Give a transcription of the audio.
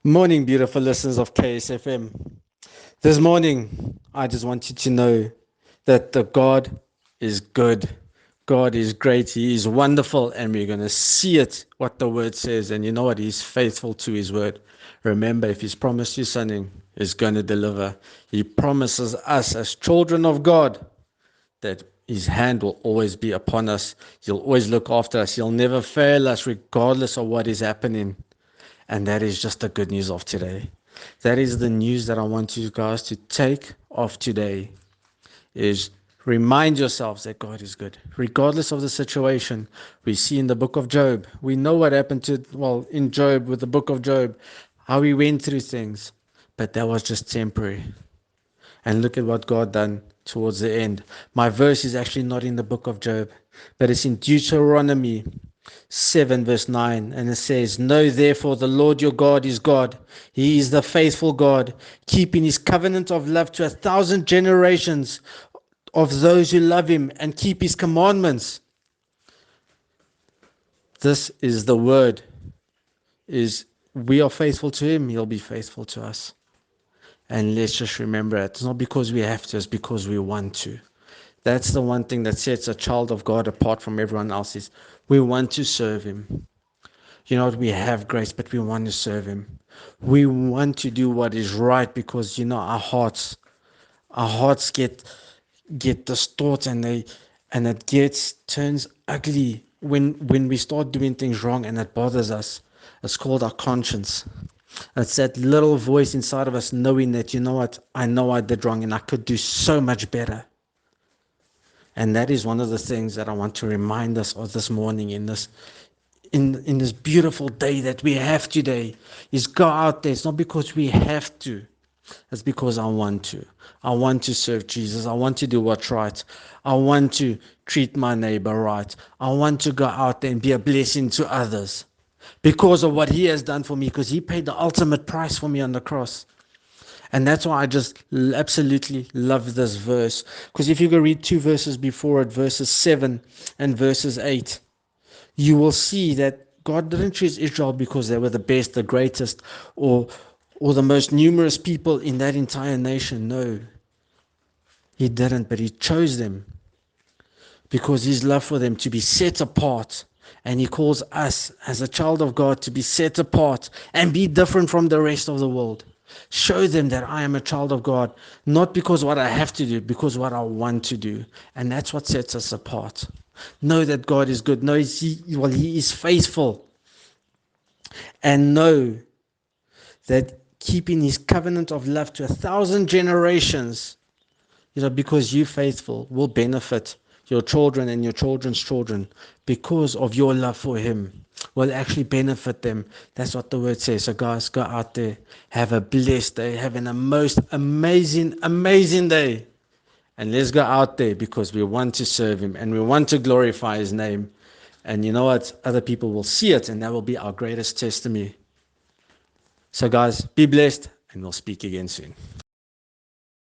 Morning, beautiful listeners of KSFM. This morning, I just want you to know that the God is good. God is great. He is wonderful, and we're going to see it, what the word says. And you know what? He's faithful to his word. Remember, if he's promised you something, he's going to deliver. He promises us as children of God that his hand will always be upon us. He'll always look after us. He'll never fail us, regardless of what is happening. And that is just the good news of today. That is the news that I want you guys to take of today is remind yourselves that God is good. Regardless of the situation, we see in the book of Job, we know what happened in Job, with the book of Job, how he went through things, but that was just temporary. And look at what God done towards the end. My verse is actually not in the book of Job, but it's in Deuteronomy 7 verse 9, and it says, know therefore the Lord your God is God. He is the faithful God, keeping his covenant of love to 1,000 generations of those who love him and keep his commandments. This is the word, is we are faithful to him, he'll be faithful to us. And let's just remember it. It's not because we have to, it's because we want to. That's the one thing that sets a child of God apart from everyone else, is we want to serve him. You know what? We have grace, but we want to serve him. We want to do what is right because our hearts get distorted, and it gets turns ugly when we start doing things wrong, and it bothers us. It's called our conscience. It's that little voice inside of us knowing that, you know what, I know I did wrong and I could do so much better. And that is one of the things that I want to remind us of this morning, in this beautiful day that we have today, is go out there. It's not because we have to. It's because I want to. I want to serve Jesus. I want to do what's right. I want to treat my neighbor right. I want to go out there and be a blessing to others because of what he has done for me, because he paid the ultimate price for me on the cross. And that's why I just absolutely love this verse. Because if you go read two verses before it, verses 7 and verses 8, you will see that God didn't choose Israel because they were the best, the greatest, or the most numerous people in that entire nation. No, he didn't, but he chose them because his love for them to be set apart. And he calls us as a child of God to be set apart and be different from the rest of the world. Show them that I am a child of God, not because what I have to do, because what I want to do. And that's what sets us apart. Know that God is good. Know he is faithful. And know that keeping his covenant of love to 1,000 generations, because you faithful, will benefit your children and your children's children, because of your love for him, will actually benefit them. That's what the word says. So guys, go out there, have a blessed day, have a most amazing day. And let's go out there because we want to serve him and we want to glorify his name. And you know what? Other people will see it, and that will be our greatest testimony. So guys, be blessed, and we'll speak again soon.